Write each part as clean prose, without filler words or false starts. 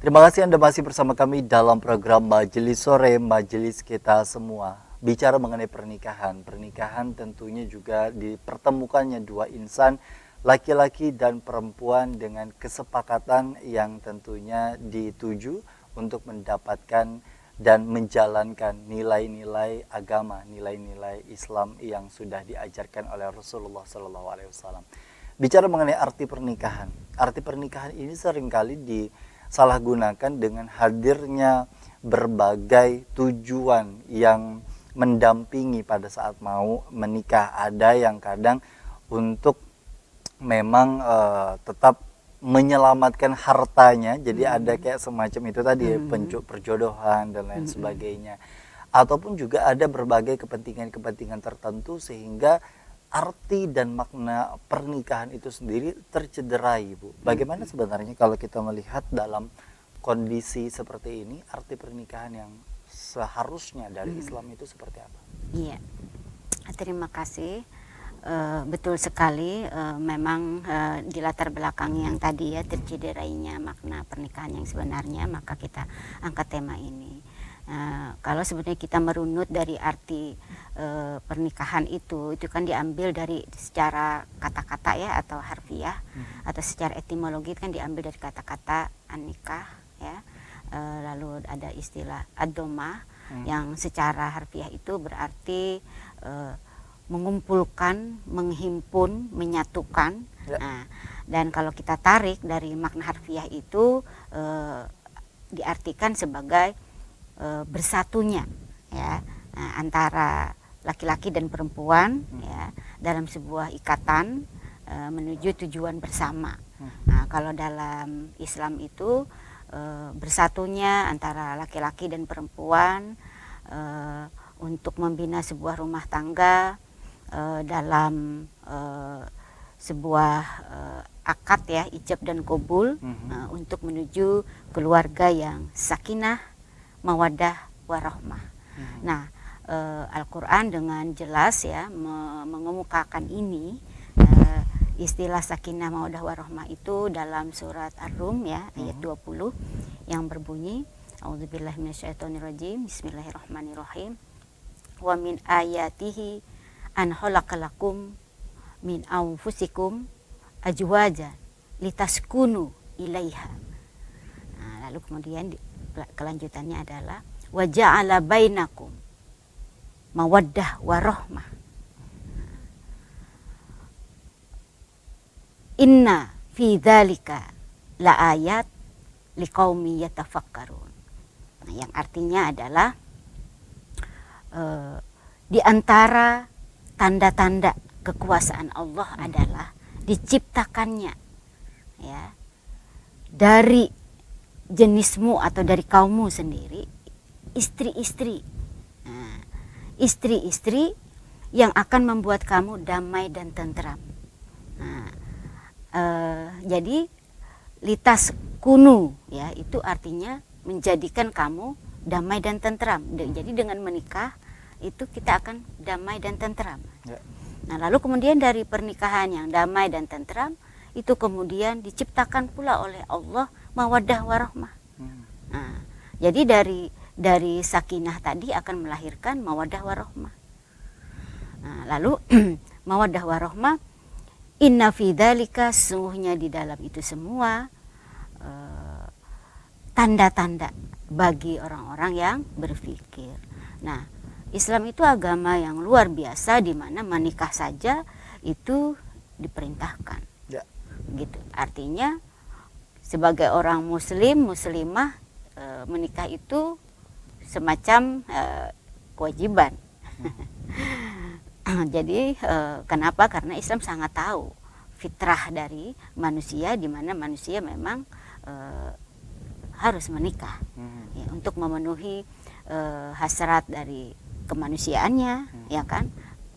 Terima kasih Anda masih bersama kami dalam program Majelis Sore, Majelis Kita Semua. Bicara mengenai pernikahan. Pernikahan tentunya juga dipertemukannya dua insan, laki-laki dan perempuan dengan kesepakatan yang tentunya dituju untuk mendapatkan dan menjalankan nilai-nilai agama, nilai-nilai Islam yang sudah diajarkan oleh Rasulullah SAW. Bicara mengenai arti pernikahan ini seringkali disalahgunakan dengan hadirnya berbagai tujuan yang mendampingi pada saat mau menikah. Ada yang kadang untuk memang tetap menyelamatkan hartanya, jadi ada kayak semacam itu tadi perjodohan dan lain sebagainya, ataupun juga ada berbagai kepentingan tertentu sehingga arti dan makna pernikahan itu sendiri tercederai, Bu. Bagaimana sebenarnya kalau kita melihat dalam kondisi seperti ini, arti pernikahan yang seharusnya dari Islam itu seperti apa? Iya, terima kasih. Betul sekali, memang di latar belakang yang tadi ya tercederainya makna pernikahan yang sebenarnya, maka kita angkat tema ini. Kalau sebenarnya kita merunut dari arti pernikahan itu kan diambil dari secara kata-kata ya atau harfiah, atau secara etimologi kan diambil dari kata-kata an-nikah ya. Lalu ada istilah ad-domah yang secara harfiah itu berarti mengumpulkan, menghimpun, menyatukan. Ya. Nah, dan kalau kita tarik dari makna harfiah itu diartikan sebagai bersatunya ya, antara laki-laki dan perempuan ya dalam sebuah ikatan menuju tujuan bersama. Nah, kalau dalam Islam itu bersatunya antara laki-laki dan perempuan untuk membina sebuah rumah tangga dalam sebuah akad ya, ijab dan qabul, untuk menuju keluarga yang sakinah, mawaddah, warahmah. Nah, Al-Quran dengan jelas ya mengemukakan ini, istilah sakinah, mawaddah, warahmah itu dalam surat Ar-Rum ya ayat 20 yang berbunyi A'udzubillahi minasyaitonirrajim, Bismillahirrahmanirrahim. Wa min ayatihi an khalaqalakum min anfusikum azwajan litaskunu ilaiha. Nah, lalu kemudian kelanjutannya adalah wa ja'ala bainakum mawaddah warahmah. Inna fi dzalika la ayat liqaumi yatafakkarun. Nah, yang artinya adalah di antara tanda-tanda kekuasaan Allah adalah diciptakannya ya dari jenismu atau dari kaummu sendiri istri-istri. Nah, istri-istri yang akan membuat kamu damai dan tentram. Nah, jadi litas kunu ya itu artinya menjadikan kamu damai dan tentram. Jadi dengan menikah itu kita akan damai dan tentram. Ya. Nah, lalu kemudian dari pernikahan yang damai dan tentram itu kemudian diciptakan pula oleh Allah mawaddah warahmah. Nah, jadi dari sakinah tadi akan melahirkan mawaddah warahmah. Nah, lalu mawaddah warahmah, inna fi dzalika, sesungguhnya di dalam itu semua tanda-tanda bagi orang-orang yang berpikir. Nah, Islam itu agama yang luar biasa di mana menikah saja itu diperintahkan. Ya. Gitu. Artinya sebagai orang muslim, muslimah, menikah itu semacam kewajiban. Jadi kenapa? Karena Islam sangat tahu fitrah dari manusia di mana manusia memang harus menikah ya, untuk memenuhi hasrat dari kemanusiaannya, ya kan,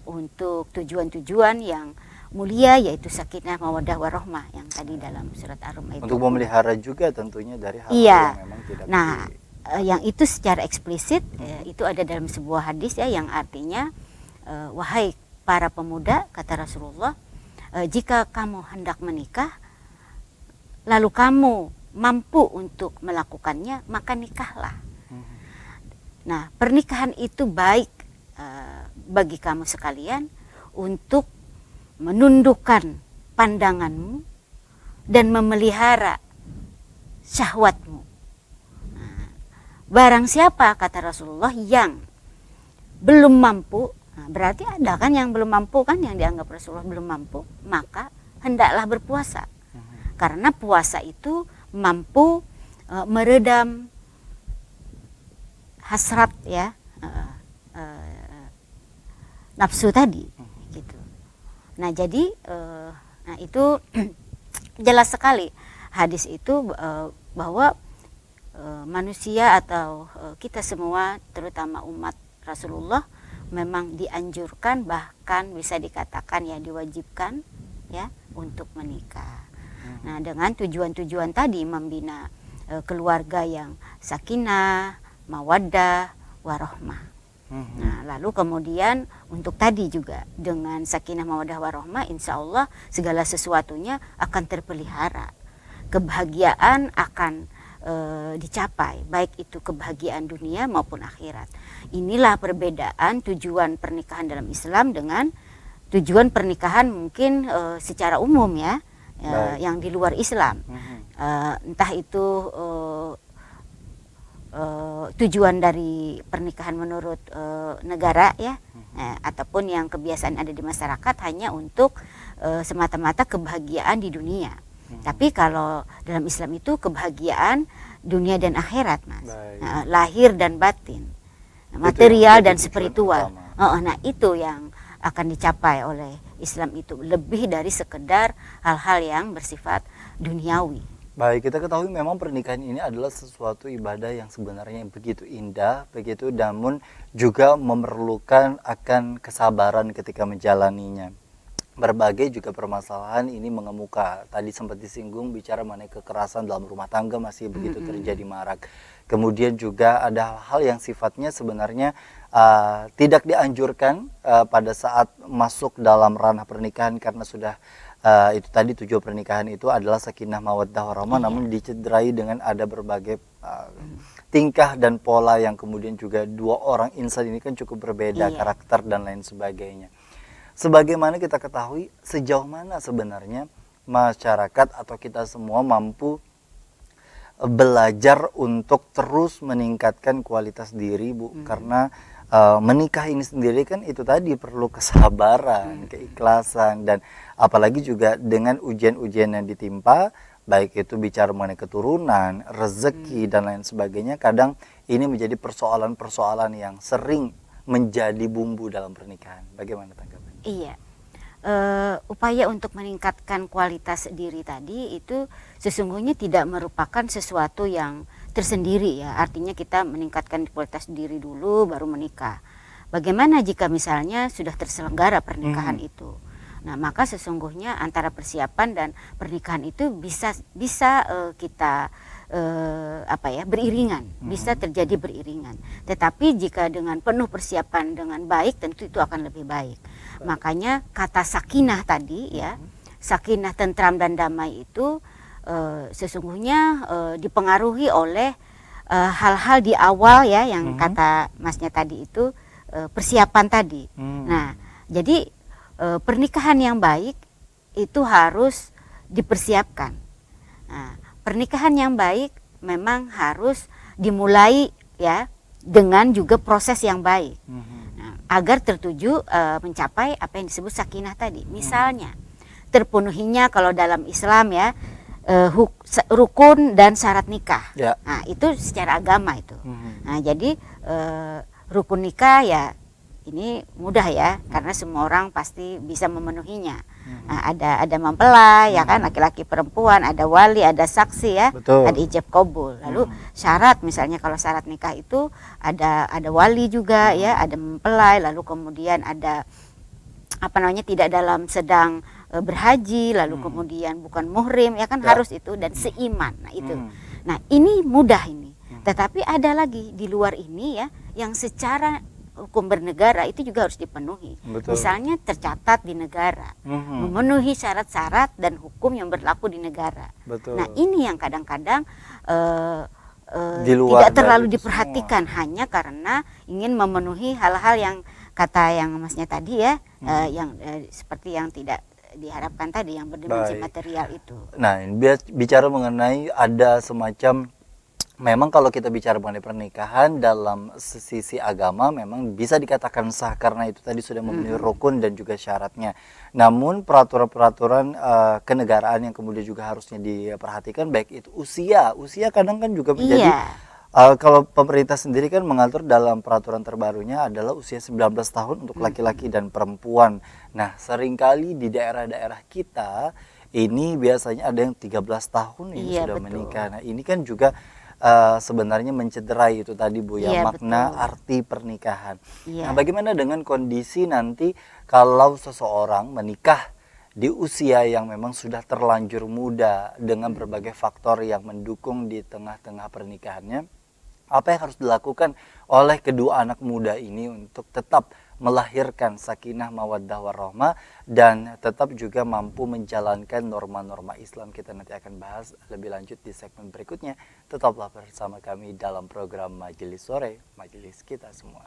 untuk tujuan-tujuan yang mulia yaitu sakinah, mawaddah, warahmah yang tadi dalam surat Ar-Rum itu. Untuk memelihara juga tentunya dari hal yang memang tidak. Nah, yang itu secara eksplisit itu ada dalam sebuah hadis ya yang artinya wahai para pemuda, kata Rasulullah, jika kamu hendak menikah lalu kamu mampu untuk melakukannya, maka nikahlah. Nah, pernikahan itu baik bagi kamu sekalian untuk menundukkan pandanganmu dan memelihara syahwatmu. Nah, barang siapa, kata Rasulullah, yang belum mampu, nah berarti ada kan yang belum mampu kan, yang dianggap Rasulullah belum mampu, maka hendaklah berpuasa. Karena puasa itu mampu meredam hasrat ya, nafsu tadi gitu. Nah, jadi nah itu jelas sekali hadis itu bahwa manusia atau kita semua, terutama umat Rasulullah, memang dianjurkan, bahkan bisa dikatakan ya diwajibkan ya untuk menikah. Nah, dengan tujuan-tujuan tadi, membina keluarga yang sakinah, mawaddah, warahmah. Nah, lalu kemudian untuk tadi juga dengan sakinah, mawaddah, warahmah, insya Allah segala sesuatunya akan terpelihara. Kebahagiaan akan dicapai, baik itu kebahagiaan dunia maupun akhirat. Inilah perbedaan tujuan pernikahan dalam Islam dengan tujuan pernikahan mungkin secara umum ya, yang di luar Islam. Entah itu tujuan dari pernikahan menurut negara ya, ataupun yang kebiasaan ada di masyarakat hanya untuk semata-mata kebahagiaan di dunia. Tapi kalau dalam Islam itu kebahagiaan dunia dan akhirat, Mas. Lahir dan batin, material dan spiritual. Nah, itu yang akan dicapai oleh Islam, itu lebih dari sekedar hal-hal yang bersifat duniawi. Baik, kita ketahui memang pernikahan ini adalah sesuatu ibadah yang sebenarnya begitu indah, begitu, namun juga memerlukan akan kesabaran ketika menjalaninya. Berbagai juga permasalahan ini mengemuka. Tadi sempat disinggung bicara mengenai kekerasan dalam rumah tangga masih begitu terjadi marak. Kemudian juga ada hal yang sifatnya sebenarnya tidak dianjurkan pada saat masuk dalam ranah pernikahan, karena sudah itu tadi tujuan pernikahan itu adalah sakinah, mawaddah, warahmah, namun dicederai dengan ada berbagai tingkah dan pola yang kemudian juga dua orang insan ini kan cukup berbeda karakter dan lain sebagainya. Sebagaimana kita ketahui, sejauh mana sebenarnya masyarakat atau kita semua mampu belajar untuk terus meningkatkan kualitas diri, Bu, karena menikah ini sendiri kan itu tadi perlu kesabaran, keikhlasan, dan apalagi juga dengan ujian-ujian yang ditimpa, baik itu bicara mengenai keturunan, rezeki dan lain sebagainya. Kadang ini menjadi persoalan-persoalan yang sering menjadi bumbu dalam pernikahan. Bagaimana tanggapannya? Iya, upaya untuk meningkatkan kualitas diri tadi itu sesungguhnya tidak merupakan sesuatu yang tersendiri ya. Artinya kita meningkatkan kualitas diri dulu baru menikah. Bagaimana jika misalnya sudah terselenggara pernikahan itu? Nah, maka sesungguhnya antara persiapan dan pernikahan itu bisa kita beriringan, bisa terjadi beriringan. Tetapi jika dengan penuh persiapan dengan baik, tentu itu akan lebih baik. Makanya kata sakinah tadi ya, sakinah, tentram dan damai itu sesungguhnya dipengaruhi oleh hal-hal di awal ya, yang kata Masnya tadi itu persiapan tadi. Nah, jadi pernikahan yang baik itu harus dipersiapkan. Nah, pernikahan yang baik memang harus dimulai ya dengan juga proses yang baik, agar tertuju mencapai apa yang disebut sakinah tadi. Misalnya terpenuhinya kalau dalam Islam ya rukun dan syarat nikah. Nah, itu secara agama itu. Nah, jadi rukun nikah ya ini mudah ya, karena semua orang pasti bisa memenuhinya. Nah, ada mempelai ya kan, laki-laki perempuan, ada wali, ada saksi ya. Betul. Ada ijab kabul. Lalu syarat, misalnya kalau syarat nikah itu ada wali juga ya, ada mempelai, lalu kemudian ada tidak dalam sedang berhaji, lalu kemudian bukan muhrim ya kan, harus itu, dan seiman. Nah, itu. Nah, ini mudah ini. Tetapi ada lagi di luar ini ya yang secara hukum bernegara itu juga harus dipenuhi. Betul. Misalnya tercatat di negara, Mhm. memenuhi syarat-syarat dan hukum yang berlaku di negara. Betul. Nah ini yang kadang-kadang Di luar tidak terlalu dari itu diperhatikan hanya karena ingin memenuhi hal-hal yang kata yang masnya tadi ya, yang seperti yang tidak diharapkan tadi, yang berdimensi Baik. material itu. Nah, ini bicara mengenai ada semacam, memang kalau kita bicara mengenai pernikahan dalam sisi agama memang bisa dikatakan sah karena itu tadi sudah memenuhi rukun dan juga syaratnya. Namun peraturan-peraturan kenegaraan yang kemudian juga harusnya diperhatikan, baik itu usia kadang kan juga menjadi kalau pemerintah sendiri kan mengatur dalam peraturan terbarunya adalah usia 19 tahun untuk laki-laki dan perempuan. Nah, seringkali di daerah-daerah kita ini biasanya ada yang 13 tahun ini Iya, sudah betul. menikah. Nah, ini kan juga sebenarnya mencederai itu tadi Bu ya, Iya, makna betul. arti pernikahan. Iya. Nah, bagaimana dengan kondisi nanti kalau seseorang menikah di usia yang memang sudah terlanjur muda dengan berbagai faktor yang mendukung di tengah-tengah pernikahannya? Apa yang harus dilakukan oleh kedua anak muda ini untuk tetap melahirkan sakinah mawaddah warahmah dan tetap juga mampu menjalankan norma-norma Islam? Kita nanti akan bahas lebih lanjut di segmen berikutnya. Tetaplah bersama kami dalam program Majelis Sore, Majelis Kita Semua.